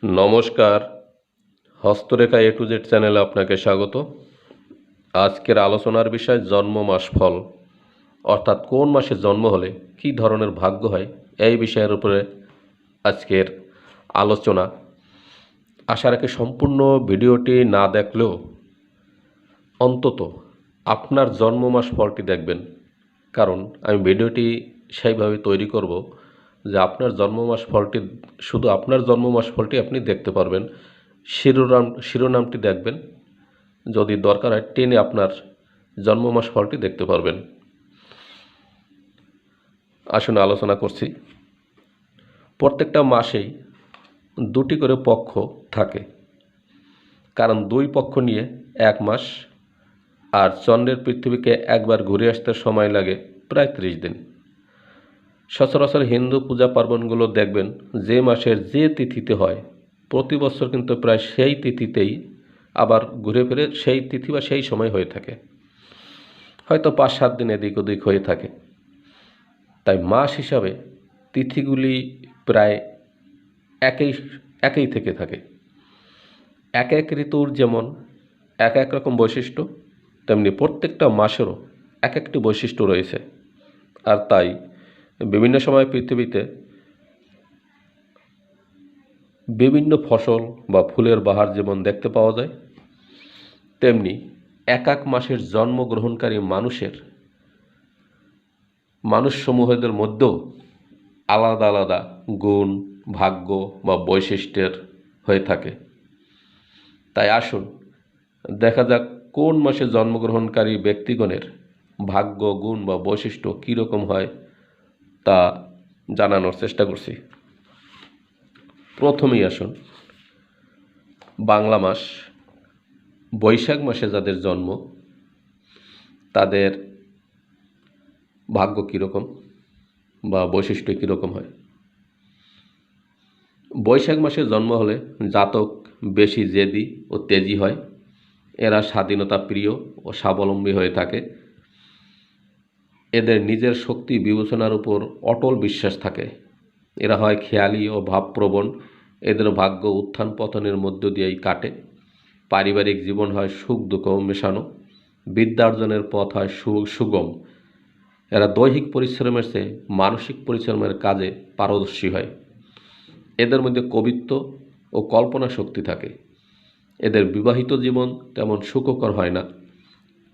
নমস্কার, হস্তরেখা এ to Z চ্যানেলে আপনাকে স্বাগত। আজকের আলোচনার বিষয় জন্ম মাস ফল, অর্থাৎ কোন মাসে জন্ম হলে কী ধরনের ভাগ্য হয়, এই বিষয়ের উপরে আজকের আলোচনা। আশা রাখি সম্পূর্ণ ভিডিওটি না দেখলেও অন্তত আপনার জন্ম মাস ফলটি দেখবেন, কারণ আমি ভিডিওটি সেইভাবে তৈরি করব যে আপনার জন্ম মাস ফলটি, শুধু আপনার জন্ম মাস ফলটি আপনি দেখতে পারবেন। শিরোনামটি দেখবেন, যদি দরকার হয় টেনে আপনার জন্ম মাস ফলটি দেখতে পারবেন। আসুন আলোচনা করছি। প্রত্যেকটা মাসেই দুটি করে পক্ষ থাকে, কারণ দুই পক্ষ নিয়ে এক মাস, আর চন্দ্রের পৃথিবীকে একবার ঘুরে আসতে সময় লাগে প্রায় 30 দিন। সচরাচর হিন্দু পূজা পার্বণগুলো দেখবেন যে মাসের যে তিথিতে হয়, প্রতি বছর কিন্তু প্রায় সেই তিথিতেই আবার ঘুরে ফিরে সেই তিথি বা সেই সময় হয়ে থাকে, হয়তো 5-7 দিন এদিক ওদিক হয়ে থাকে। তাই মাস হিসাবে তিথিগুলি প্রায় একই থেকে থাকে। এক এক ঋতুর যেমন এক এক রকম বৈশিষ্ট্য, তেমনি প্রত্যেকটা মাসেরও এক একটি বৈশিষ্ট্য রয়েছে। আর তাই বিভিন্ন সময় পৃথিবীতে বিভিন্ন ফসল বা ফুলের বাহার যেমন দেখতে পাওয়া যায়, তেমনি এক এক মাসের জন্মগ্রহণকারী মানুষসমূহদের মধ্যেও আলাদা আলাদা গুণ, ভাগ্য বা বৈশিষ্ট্যের হয়ে থাকে। তাই আসুন দেখা যাক কোন মাসে জন্মগ্রহণকারী ব্যক্তিগণের ভাগ্য, গুণ বা বৈশিষ্ট্য কীরকম হয় তা জানানোর চেষ্টা করছি। প্রথমেই আসুন বাংলা মাস, বৈশাখ মাসে যাদের জন্ম তাদের ভাগ্য কীরকম বা বৈশিষ্ট্য কীরকম হয়। বৈশাখ মাসে জন্ম হলে জাতক বেশি জেদি ও তেজি হয়। এরা স্বাধীনতা প্রিয় ও স্বাবলম্বী হয়ে থাকে। এদের নিজের শক্তি বিবেচনার উপর অটল বিশ্বাস থাকে। এরা হয় খেয়ালি ও ভাবপ্রবণ। এদের ভাগ্য উত্থান পতনের মধ্য দিয়েই কাটে। পারিবারিক জীবন হয় সুখ দুঃখ মেশানো। বিদ্যার্জনের পথ হয় সুগম। এরা দৈহিক পরিশ্রমের চেয়ে মানসিক পরিশ্রমের কাজে পারদর্শী হয়। এদের মধ্যে কবিত্ব ও কল্পনা শক্তি থাকে। এদের বিবাহিত জীবন তেমন সুখকর হয় না।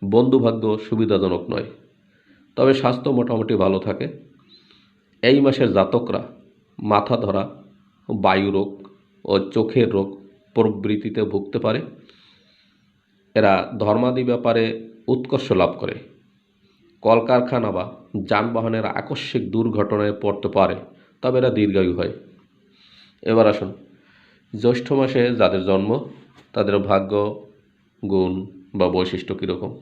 বন্ধুভাগ্য সুবিধাজনক নয়, তবে স্বাস্থ্য মোটামুটি ভালো থাকে। এই মাসের জাতকরা মাথা ধরা, বায়ুরোগ ও চোখের রোগ প্রভৃতিতে ভুগতে পারে। এরা ধর্মাদি ব্যাপারে উৎকর্ষ লাভ করে। কলকারখানা বা যানবাহনের আকস্মিক দুর্ঘটনায় পড়তে পারে, তবে এরা দীর্ঘায়ু হয়। এবার আসুন জ্যৈষ্ঠ মাসে যাদের জন্ম তাদের ভাগ্য, গুণ বা বৈশিষ্ট্য কীরকম।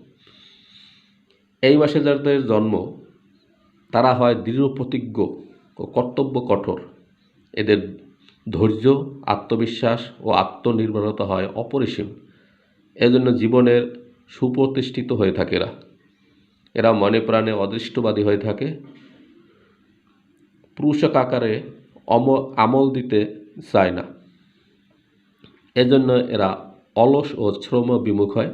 এই মাসে যাদের জন্ম তারা হয় দৃঢ় প্রতিজ্ঞ ও কর্তব্য কঠোর। এদের ধৈর্য, আত্মবিশ্বাস ও আত্মনির্ভরতা হয় অপরিসীম। এজন্য জীবনের সুপ্রতিষ্ঠিত হয়ে থাকে এরা মনে প্রাণে অদৃষ্টবাদী হয়ে থাকে। পুরুষক আকারে আমল দিতে চায় না, এজন্য এরা অলস ও শ্রম বিমুখ হয়।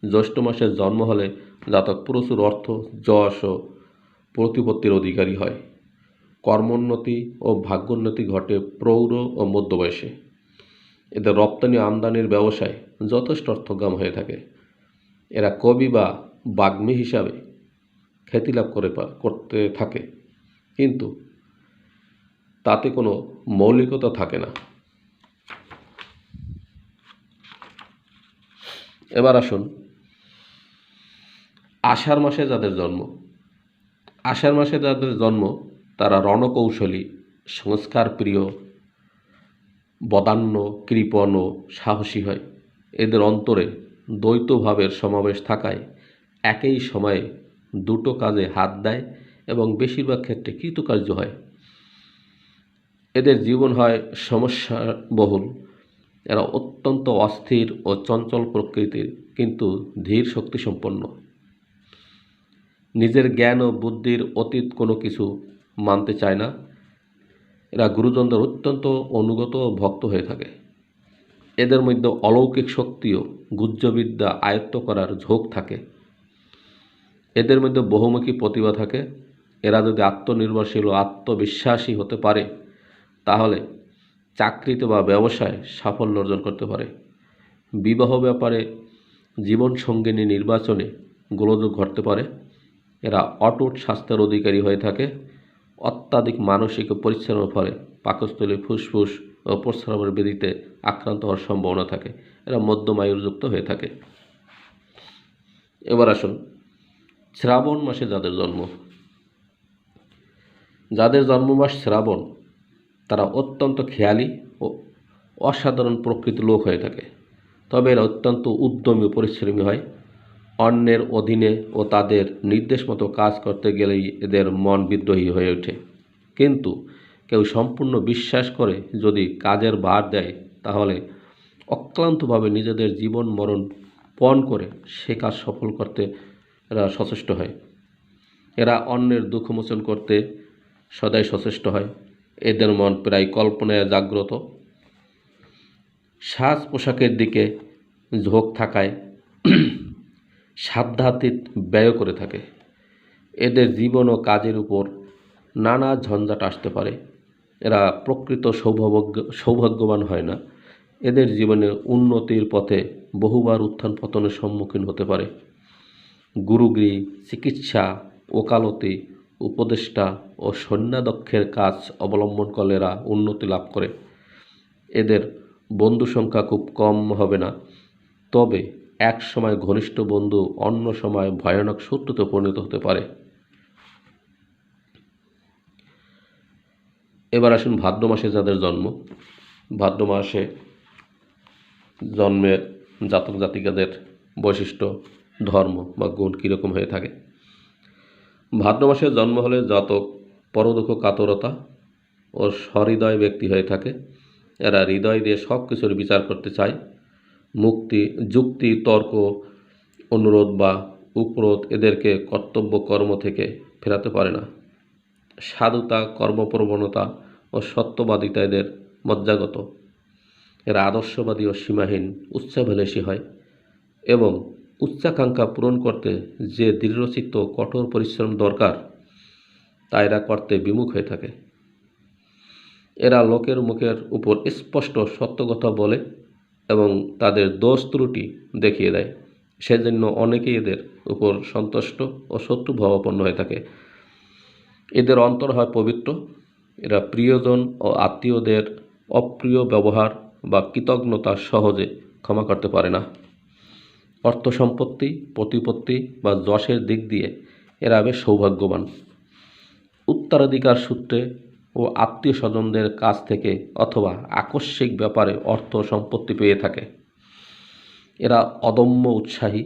জ্যৈষ্ঠ মাসের জন্ম হলে জাতক প্রচুর অর্থ, যশ ও প্রতিপত্তির অধিকারী হয়। কর্মোন্নতি ও ভাগ্যোন্নতি ঘটে প্রৌঢ় ও মধ্য বয়সে। এদের রপ্তানি আমদানির ব্যবসায় যথেষ্ট অর্থগাম হয়ে থাকে। এরা কবি বা বাগ্মী হিসাবে খ্যাতিলাভ করতে থাকে, কিন্তু তাতে কোনো মৌলিকতা থাকে না। এবার আসুন আষাঢ় মাসে যাদের জন্ম। আষাঢ় মাসে যাদের জন্ম তারা রণকৌশলী, সংস্কার প্রিয়, বদান্য, কৃপণ ও সাহসী হয়। এদের অন্তরে দ্বৈত ভাবের সমাবেশ থাকায় একই সময়ে দুটো কাজে হাত দেয় এবং বেশিরভাগ ক্ষেত্রে কৃতকার্য হয়। এদের জীবন হয় সমস্যাবহুল। এরা অত্যন্ত অস্থির ও চঞ্চল প্রকৃতির, কিন্তু ধীর শক্তিসম্পন্ন। নিজের জ্ঞান ও বুদ্ধির অতীত কোনো কিছু মানতে চায় না। এরা গুরুজনদের অত্যন্ত অনুগত ও ভক্ত হয়ে থাকে। এদের মধ্যে অলৌকিক শক্তি ও গুহ্যবিদ্যা আয়ত্ত করার ঝোঁক থাকে। এদের মধ্যে বহুমুখী প্রতিভা থাকে। এরা যদি আত্মনির্ভরশীল ও আত্মবিশ্বাসী হতে পারে তাহলে চাকরিতে বা ব্যবসায় সাফল্য অর্জন করতে পারে। বিবাহ ব্যাপারে জীবন সঙ্গিনী নির্বাচনে গোলযোগ ঘটতে পারে। এরা অটুট স্বাস্থ্যের অধিকারী হয়ে থাকে। অত্যাধিক মানসিক পরিশ্রমের ফলে পাকস্থলী, ফুসফুস ও প্রস্রাবের ব্যাধিতে আক্রান্ত হওয়ার সম্ভাবনা থাকে। এরা মধ্যম আয়ুযুক্ত হয়ে থাকে। এবার আসুন শ্রাবণ মাসে যাদের জন্মমাস শ্রাবণ, তারা অত্যন্ত খেয়ালি ও অসাধারণ প্রকৃতির লোক হয়ে থাকে। তবে এরা অত্যন্ত উদ্যমী ও পরিশ্রমী হয়। অন্যের অধীনে ও তাদের নির্দেশ মতো কাজ করতে গেলেই এদের মন বিদ্রোহী হয়ে ওঠে। কিন্তু কেউ সম্পূর্ণ বিশ্বাস করে যদি কাজের ভার দেয় তাহলে অক্লান্তভাবে নিজেদের জীবন মরণ পণ করে সে কাজ সফল করতে এরা সচেষ্ট হয়। এরা অন্যের দুঃখ মোচন করতে সদাই সচেষ্ট হয়। এদের মন প্রায় কল্পনায় জাগ্রত। সাজ পোশাকের দিকে ঝোঁক থাকায় সাধ্যাতীত ব্যয় করে থাকে। এদের জীবন ও কাজের উপর নানা ঝঞ্ঝাট আসতে পারে। এরা প্রকৃত সৌভাগ্যবান হয় না। এদের জীবনে উন্নতির পথে বহুবার উত্থান পতনের সম্মুখীন হতে পারে। গুরুগিরি, চিকিৎসা, ওকালতি, উপদেষ্টা ও সৈন্যাধ্যক্ষের কাজ অবলম্বন করলে এরা উন্নতি লাভ করে। এদের বন্ধু সংখ্যা খুব কম হবে না, তবে এক সময় ঘনিষ্ঠ বন্ধু অন্য সময় ভয়ানক শত্রুতে পরিণত হতে পারে। এবার আসুন ভাদ্র মাসে যাদের জন্ম। ভাদ্র মাসে জন্মের জাতক জাতিকাদের বৈশিষ্ট্য, ধর্ম বা গুণ কীরকম হয়ে থাকে। ভাদ্র মাসে জন্ম হলে জাতক পরদুঃখ কাতরতা ও সহৃদয় ব্যক্তি হয়ে থাকে। এরা হৃদয় দিয়ে সব কিছুর বিচার করতে চায়। যুক্তি, তর্ক, অনুরোধ বা উপরোধ এদেরকে কর্তব্য কর্ম থেকে ফেরাতে পারে না। সাধুতা, কর্মপ্রবণতা ও সত্যবাদিতা এদের মজ্জাগত। এরা আদর্শবাদী ও সীমাহীন উচ্চাভিলাষী হয় এবং উচ্চাকাঙ্ক্ষা পূরণ করতে যে দৃঢ়চিত্ত কঠোর পরিশ্রম দরকার তা এরা করতে বিমুখ হয়ে থাকে। এরা লোকের মুখের উপর স্পষ্ট সত্য কথা বলে এবং তাদের দোষ ত্রুটি দেখিয়ে দেয়। সেজন্য অনেকেই এদের উপর সন্তুষ্ট ও শত্রুভাবাপন্ন হয়ে থাকে। এদের অন্তর হয় পবিত্র। এরা প্রিয়জন ও আত্মীয়দের অপ্রিয় ব্যবহার বা কৃতজ্ঞতা সহজে ক্ষমা করতে পারে না। অর্থ সম্পত্তি, প্রতিপত্তি বা যশের দিক দিয়ে এরা বেশ সৌভাগ্যবান। উত্তরাধিকার সূত্রে ও আত্মীয় স্বজনদের কাছ থেকে অথবা আকস্মিক ব্যাপারে অর্থ সম্পত্তি পেয়ে থাকে। এরা অদম্য উৎসাহী,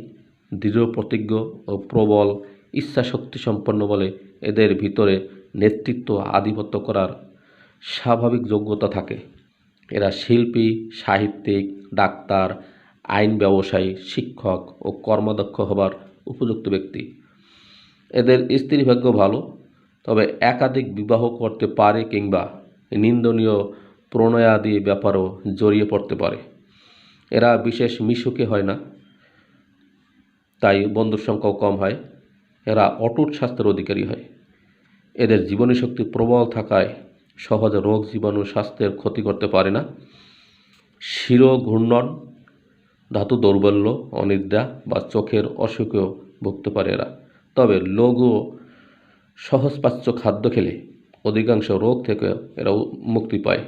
দৃঢ় প্রতিজ্ঞ ও প্রবল ইচ্ছাশক্তি সম্পন্ন বলে এদের ভিতরে নেতৃত্ব আধিপত্য করার স্বাভাবিক যোগ্যতা থাকে। এরা শিল্পী, সাহিত্যিক, ডাক্তার, আইন ব্যবসায়ী, শিক্ষক ও কর্মদক্ষ হবার উপযুক্ত ব্যক্তি। এদের স্ত্রী ভাগ্য ভালো, তবে একাধিক বিবাহ করতে পারে কিংবা নিন্দনীয় প্রণয়াদি ব্যাপারও জড়িয়ে পড়তে পারে। এরা বিশেষ মিশুকে হয় না, তাই বন্ধুর সংখ্যাও কম হয়। এরা অটুট স্বাস্থ্যের অধিকারী হয়। এদের জীবনী শক্তি প্রবল থাকায় সহজে রোগ জীবাণু স্বাস্থ্যের ক্ষতি করতে পারে না। শির ঘূর্ণন, ধাতু দৌর্বল্য, অনিদ্রা বা চোখের অসুখেও ভুগতে পারে এরা। তবে লঘু সহজপাচ্য খাদ্য খেলে অধিকাংশ রোগ থেকে এরা মুক্তি পায়।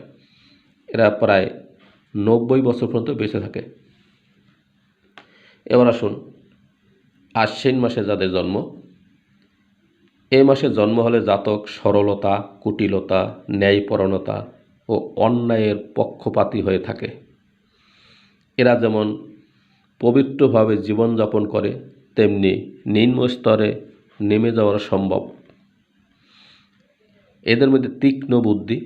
এরা প্রায় 90 বছর পর্যন্ত বেঁচে থাকে। এবার আসুন আশ্বিন মাসে যাদের জন্ম। এই মাসে জন্ম হলে জাতক সরলতা, কুটিলতা, ন্যায়পরায়ণতা ও অন্যায়ের পক্ষপাতী হয়ে থাকে। এরা যেমন পবিত্রভাবে জীবনযাপন করে তেমনি নিম্ন স্তরে নেমে যাওয়া সম্ভব। এদের মধ্যে তীক্ষ্ণ বুদ্ধি,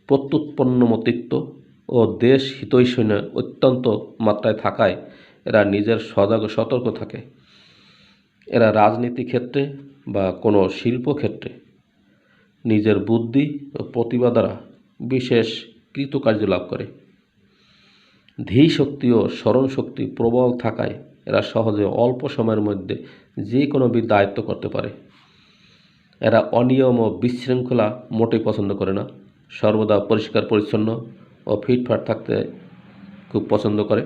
প্রত্যুৎপন্নমতিত্ব ও দেশ হিতৈষণ্য অত্যন্ত মাত্রায় থাকায় এরা নিজের সজাগ ও সতর্ক থাকে। এরা রাজনীতি ক্ষেত্রে বা কোনো শিল্পক্ষেত্রে নিজের বুদ্ধি ও প্রতিভা দ্বারা বিশেষ কৃতকার্য লাভ করে। ধীর শক্তি ও স্মরণ শক্তি প্রবল থাকায় এরা সহজে অল্প সময়ের মধ্যে যে কোনো বিদ্যা আয়ত্ত করতে পারে। এরা অনিয়ম ও বিশৃঙ্খলা মোটেই পছন্দ করে না, সর্বদা পরিষ্কার পরিচ্ছন্ন ও ফিটফাট থাকতে খুব পছন্দ করে।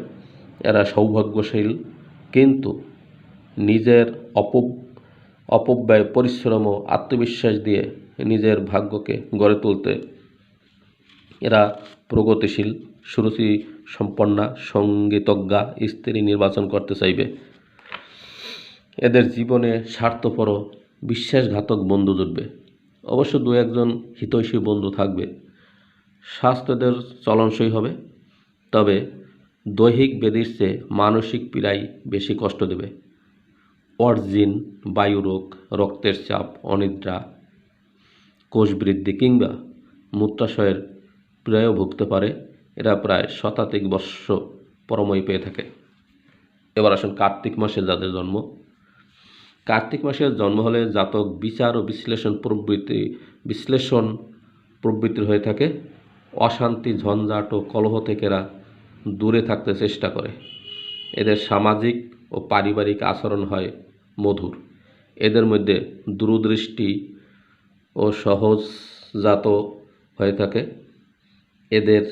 এরা সৌভাগ্যশীল, কিন্তু নিজের অপব্যয়, পরিশ্রম ও আত্মবিশ্বাস দিয়ে নিজের ভাগ্যকে গড়ে তুলতে এরা প্রগতিশীল, সুরুচি সম্পন্না, সঙ্গীতজ্ঞা স্ত্রী নির্বাচন করতে চাইবে। এদের জীবনে স্বার্থপর ও বিশ্বাসঘাতক বন্ধু জুটবে। অবশ্য দু একজন হিতৈষী বন্ধু থাকবে। স্বাস্থ্য এদের চলনসই হবে, তবে দৈহিক ব্যাধির চেয়ে মানসিক পীড়াই বেশি কষ্ট দেবে। অর্জিন, বায়ুরোগ, রক্তের চাপ, অনিদ্রা, কোষবৃদ্ধি কিংবা মূত্রাশয়ের পীড়ায়ও ভুগতে পারে। এরা প্রায় শতাধিক বর্ষ পরময় পেয়ে থাকে। এবার আসুন কার্তিক মাসে যাদের জন্ম। কার্তিক মাসের জন্ম হলে জাতক বিচার ও বিশ্লেষণ প্রবৃত্তির হয়ে থাকে। অশান্তি, ঝঞ্ঝাট ও কলহ থেকে এরা দূরে থাকতে চেষ্টা করে। এদের সামাজিক ও পারিবারিক আচরণ হয় মধুর। এদের মধ্যে দূরদৃষ্টি ও সহজজাত হয়ে থাকে। এদের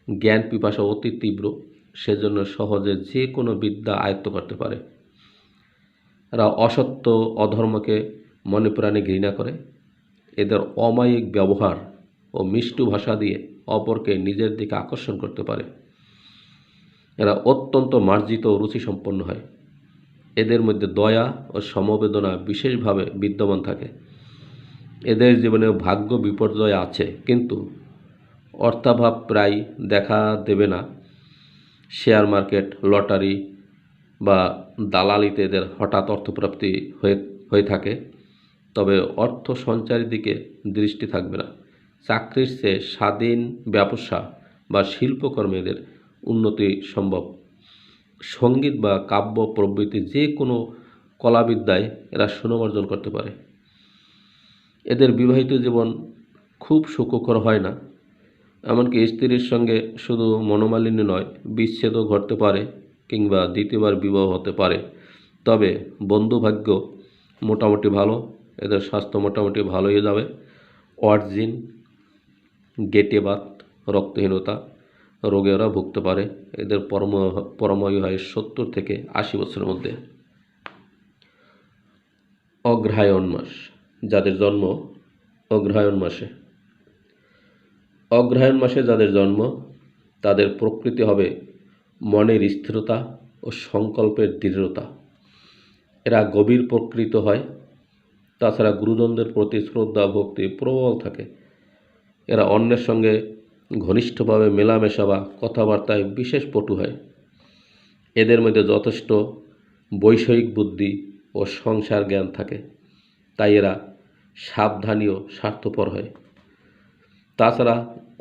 জ্ঞান পিপাসা অতি তীব্র, সেজন্য সহজে যে কোনো বিদ্যা আয়ত্ত করতে পারে। এরা অসত্য, অধর্মকে মনে প্রাণে ঘৃণা করে। এদের অমায়িক ব্যবহার ও মিষ্টি ভাষা দিয়ে অপরকে নিজের দিকে আকর্ষণ করতে পারে। এরা অত্যন্ত মার্জিত ও রুচিসম্পন্ন হয়। এদের মধ্যে দয়া ও সমবেদনা বিশেষভাবে বিদ্যমান থাকে। এদের জীবনে ভাগ্য বিপর্যয় আছে, কিন্তু অর্থাভাব প্রায় দেখা দেবে না। শেয়ার মার্কেট, লটারি বা দালালিতে এদের হঠাৎ অর্থপ্রাপ্তি হয়ে থাকে, তবে অর্থ সঞ্চারের দিকে দৃষ্টি থাকবে না। চাকরির চেয়ে স্বাধীন ব্যবসা বা শিল্পকর্মে এদের উন্নতি সম্ভব। সঙ্গীত বা কাব্য প্রভৃতি যে কোনো কলাবিদ্যায় এরা সুনাম অর্জন করতে পারে। এদের বিবাহিত জীবন খুব সুখকর হয় না, এমনকি স্ত্রীর সঙ্গে শুধু মনোমালিন্য নয়, বিচ্ছেদও ঘটতে পারে কিংবা দ্বিতীয়বার বিবাহ হতে পারে। তবে বন্ধুভাগ্য মোটামুটি ভালো, এদের স্বাস্থ্য মোটামুটি ভালোই যাবে। অর্জিন, গেটেবাত, রক্তহীনতা রোগে ওরা ভুগতে পারে। এদের পরমায়ু হয় 70 থেকে 80 বছরের মধ্যে। অগ্রহায়ণ মাস যাদের জন্ম অগ্রহায়ণ মাসে। অগ্রহায়ণ মাসে যাদের জন্ম তাদের প্রকৃতি হবে মনের স্থিরতা ও সংকল্পের দৃঢ়তা। এরা গভীর প্রকৃত হয়, তাছাড়া গুরুজনদের প্রতি শ্রদ্ধা ভক্তি প্রবল থাকে। এরা অন্যের সঙ্গে ঘনিষ্ঠভাবে মেলামেশা বা কথাবার্তায় বিশেষ পটু হয়। এদের মধ্যে যথেষ্ট বৈষয়িক বুদ্ধি ও সংসার জ্ঞান থাকে, তাই এরা সাবধানী ও স্বার্থপর হয়। তাছাড়া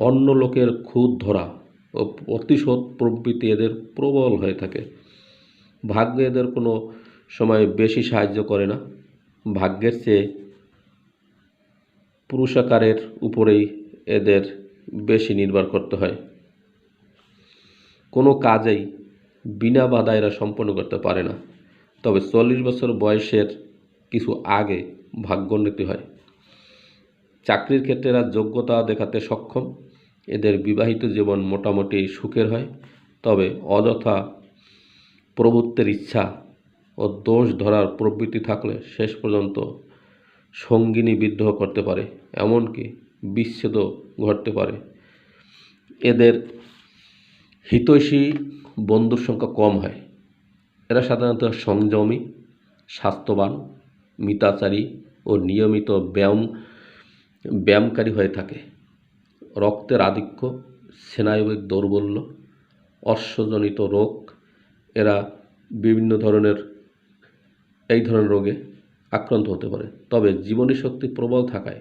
অন্য লোকের খুঁত ধরা ও প্রতিশোধ প্রবৃত্তি এদের প্রবল হয়ে থাকে। ভাগ্য এদের কোনো সময় বেশি সাহায্য করে না। ভাগ্যের চেয়ে পুরুষাকারের উপরেই এদের বেশি নির্ভর করতে হয়। কোনো কাজেই বিনা বাধা এরা সম্পন্ন করতে পারে না, তবে 40 বছর বয়সের কিছু আগে ভাগ্যোন্নতি হয়। চাকরির ক্ষেত্রে এরা যোগ্যতা দেখাতে সক্ষম। এদের বিবাহিত জীবন মোটামুটি সুখের হয়, তবে অযথা প্রভুত্বের ইচ্ছা ও দোষ ধরার প্রবৃত্তি থাকলে শেষ পর্যন্ত সঙ্গিনী বিদ্রোহ করতে পারে, এমনকি বিচ্ছেদও ঘটতে পারে। এদের হিতৈষী বন্ধুর সংখ্যা কম হয়। এরা সাধারণত সংযমী, স্বাস্থ্যবান, মিতাচারী ও নিয়মিত ব্যায়ামকারী হয়ে থাকে। রক্তের আধিক্য, স্নায়বিক দৌর্বল্য, অশ্বজনিত রোগ, এরা বিভিন্ন ধরনের রোগে আক্রান্ত হতে পারে। তবে জীবনী শক্তি প্রবল থাকায়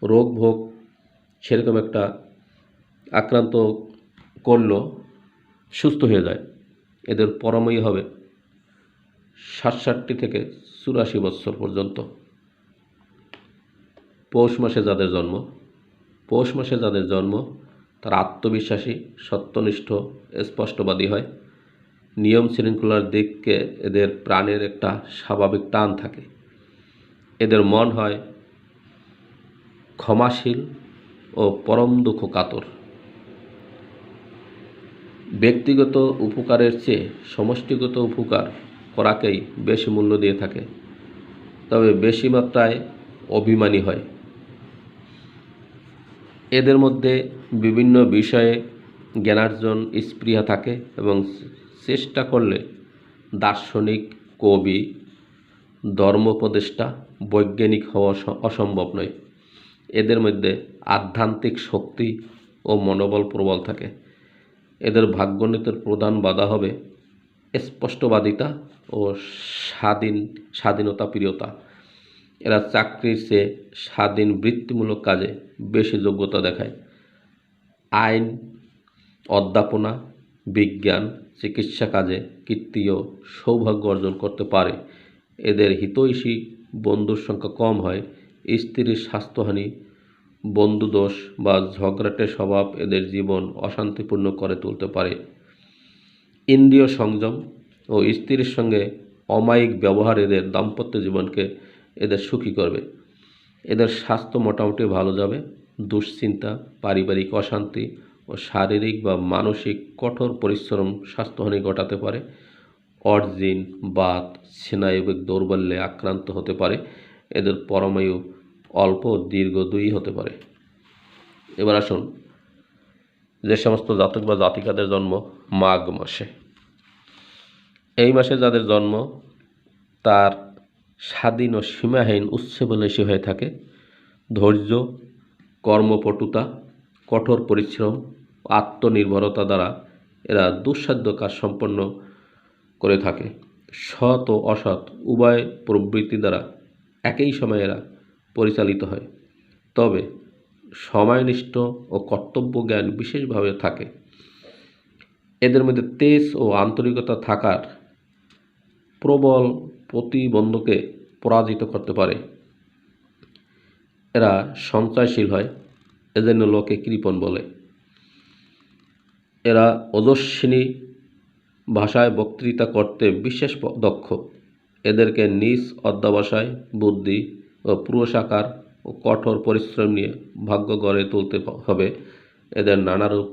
রোগ ভোগ সেরকম একটা আক্রান্ত করলেও সুস্থ হয়ে যায়। এদের পরমায়ু হবে 67 থেকে 84 বছর পর্যন্ত। পৌষ মাসে যাদের জন্ম তারা আত্মবিশ্বাসী, সত্যনিষ্ঠ, স্পষ্টবাদী হয়। নিয়ম শৃঙ্খলার দিকে এদের প্রাণের একটা স্বাভাবিক টান থাকে। এদের মন হয় ক্ষমাশীল ও পরম দুঃখ কাতর। ব্যক্তিগত উপকারের চেয়ে সমষ্টিগত উপকার করাকেই বেশি মূল্য দিয়ে থাকে, তবে বেশি মাত্রায় অভিমানী হয়। এদের মধ্যে বিভিন্ন বিষয়ে জ্ঞানার্জন স্পৃহা থাকে এবং চেষ্টা করলে দার্শনিক, কবি, ধর্মোপদেষ্টা, বৈজ্ঞানিক হওয়া অসম্ভব নয়। এদের মধ্যে আধ্যাত্মিক শক্তি ও মনোবল প্রবল থাকে। এদের ভাগ্যোন্নতির প্রধান বাধা হবে স্পষ্টবাদিতা ও স্বাধীনতা প্রিয়তা। এরা চাকরির চেয়ে স্বাধীন বৃত্তিমূলক কাজে বেশি যোগ্যতা দেখায়। আইন, অধ্যাপনা, বিজ্ঞান, চিকিৎসা কাজে কীর্তি ও সৌভাগ্য অর্জন করতে পারে। এদের হিতৈষী বন্ধুর সংখ্যা কম হয়। স্ত্রীর স্বাস্থ্যহানি, বন্ধুদোষ বা ঝগড়াটে স্বভাব এদের জীবন অশান্তিপূর্ণ করে তুলতে পারে। ইন্দ্রিয় সংযম ও স্ত্রীর সঙ্গে অমায়িক ব্যবহার এদের দাম্পত্য জীবনকে এদের সুখী করবে। এদের স্বাস্থ্য মোটামুটি ভালো যাবে। দুশ্চিন্তা, পারিবারিক অশান্তি ও শারীরিক বা মানসিক কঠোর পরিশ্রম স্বাস্থ্যহানি ঘটাতে পারে। অর্জিন, বাত, স্নায়বিক দৌর্বল্যে আক্রান্ত হতে পারে। এদের পরমায়ু অল্প দীর্ঘ দুই হতে পারে। এবার আসুন, যে সমস্ত জাতক বা জাতিকাদের জন্ম মাঘ মাসে, এই মাসে যাদের জন্ম তার স্বাধীন ও সীমাহীন উচ্ছ্বাসী হয়ে থাকে। ধৈর্য, কর্মপটুতা, কঠোর পরিশ্রম, আত্মনির্ভরতা দ্বারা এরা দুঃসাধ্য কাজ সম্পন্ন করে থাকে। সৎ ও অসৎ উভয় প্রবৃত্তি দ্বারা একই সময়ে এরা পরিচালিত হয়, তবে সময়নিষ্ঠ ও কর্তব্য জ্ঞান বিশেষভাবে থাকে। এদের মধ্যে তেজ ও আন্তরিকতা থাকার প্রবল প্রতিবন্ধকে পরাজিত করতে পারে। এরা সঞ্চয়শীল হয়, এজন্য লোকে কৃপণ বলে। এরা ওজস্বিনী ভাষায় বক্তৃতা করতে বিশেষ দক্ষ। এদেরকে নিজ অধ্যবসায়, বুদ্ধি ও পুরুষাকার ও কঠোর পরিশ্রম নিয়ে ভাগ্য গড়ে তুলতে হবে। এদের নানারূপ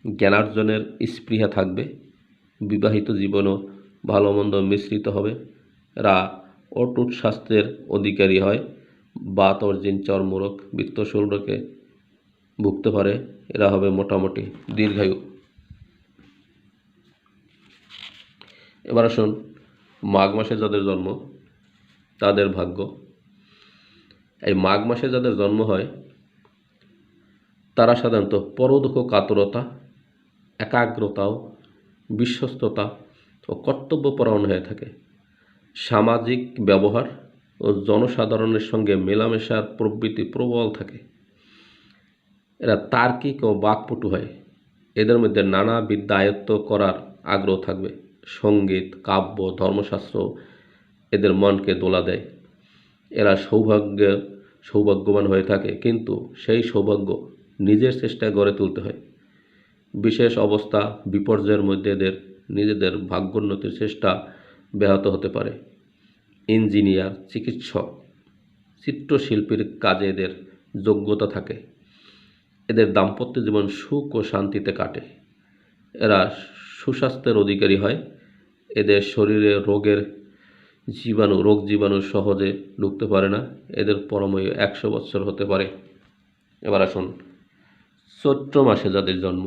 জ্ঞানার্জনের স্পৃহা থাকবে। বিবাহিত জীবনও ভালো মন্দ মিশ্রিত হবে। এরা অটুট স্বাস্থ্যের অধিকারী হয়। বাত, অর্জিন, চর্মরোগ, বৃত্তশূল রোগে ভুগতে পারে। এরা হবে মোটামুটি দীর্ঘায়ু। এবার আসুন, মাঘ মাসে যাদের জন্ম তাদের ভাগ্য। এই মাঘ মাসে যাদের জন্ম হয় তারা সাধারণত পরদুঃখ কাতরতা, একাগ্রতাও, বিশ্বস্ততা ও কর্তব্যপরায়ণ হয়ে থাকে। সামাজিক ব্যবহার ও জনসাধারণের সঙ্গে মেলামেশার প্রবৃত্তি প্রবল থাকে। এরা তার্কিক ও বাকপটু হয়। এদের মধ্যে নানা বিদ্যা আয়ত্ত করার আগ্রহ থাকবে। সঙ্গীত, কাব্য, ধর্মশাস্ত্র এদের মনকে দোলা দেয়। এরা সৌভাগ্যবান হয়ে থাকে, কিন্তু সেই সৌভাগ্য নিজের চেষ্টায় গড়ে তুলতে হয়। বিশেষ অবস্থা বিপর্যয়ের মধ্যে এদের নিজেদের ভাগ্যোন্নতির চেষ্টা ব্যাহত হতে পারে। ইঞ্জিনিয়ার, চিকিৎসক, চিত্রশিল্পীর কাজে এদের যোগ্যতা থাকে। এদের দাম্পত্য জীবন সুখ ও শান্তিতে কাটে। এরা সুস্বাস্থ্যের অধিকারী হয়। এদের শরীরে রোগ জীবাণু সহজে ঢুকতে পারে না। এদের পরমায়ু 100 বৎসর হতে পারে। এবার আসুন, চৈত্র মাসে যাদের জন্ম।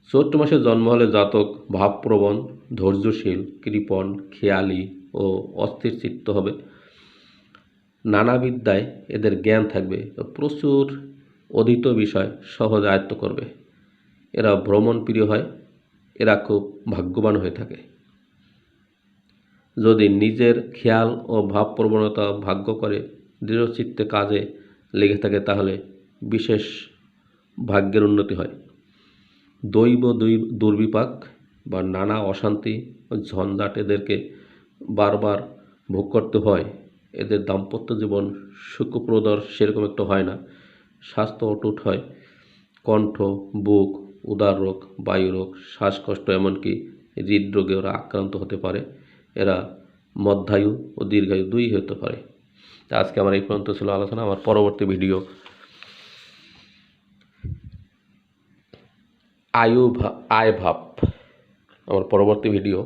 চৈত্র মাসে জন্ম হলে জাতক ভাবপ্রবণ, ধৈর্যশীল, কৃপণ, খেয়ালি ও অস্থির চিত্ত হবে। নানা বিদ্যায় এদের জ্ঞান থাকবে। প্রচুর অধীত বিষয় সহজে আয়ত্ত করবে। এরা ভ্রমণ প্রিয় হয়। এরা খুব ভাগ্যবান হয়ে থাকে। যদি নিজের খেয়াল ও ভাবপ্রবণতা ভাগ্য করে দৃঢ়চিত্তে কাজে লেগে থাকে তাহলে বিশেষ ভাগ্যের উন্নতি হয়। দৈব দুর্বিপাক বা নানা অশান্তি ও ঝঞ্ঝাট এদেরকে বারবার ভোগ করতে হয়। এদের দাম্পত্য জীবন সুখপ্রদ সেরকম একটা হয় না। স্বাস্থ্য অটুট হয়। কণ্ঠ, বুক, উদর রোগ, বায়ু রোগ, শ্বাসকষ্ট, এমনকি হৃদরোগে ওরা আক্রান্ত হতে পারে। এরা মধ্যায়ু ও দীর্ঘায়ু দুই হতে পারে। আজকে আমার এই পর্যন্ত ছিল আলোচনা। আমার পরবর্তী ভিডিও আয় ভাব, আমার পরবর্তী ভিডিও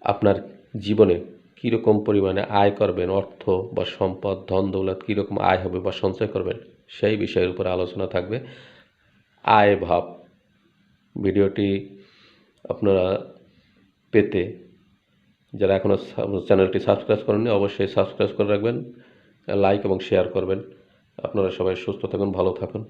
আপনার জীবনে কীরকম পরিমাণে আয় করবেন, অর্থ বা সম্পদ, ধন দৌলত কীরকম আয় হবে বা সঞ্চয় করবেন, সেই বিষয়ের উপর আলোচনা থাকবে। আয় ভাব ভিডিওটি আপনারা পেতে যারা এখনও চ্যানেলটি সাবস্ক্রাইব করেননি অবশ্যই সাবস্ক্রাইব করে রাখবেন, লাইক এবং শেয়ার করবেন। আপনারা সবাই সুস্থ থাকুন, ভালো থাকুন।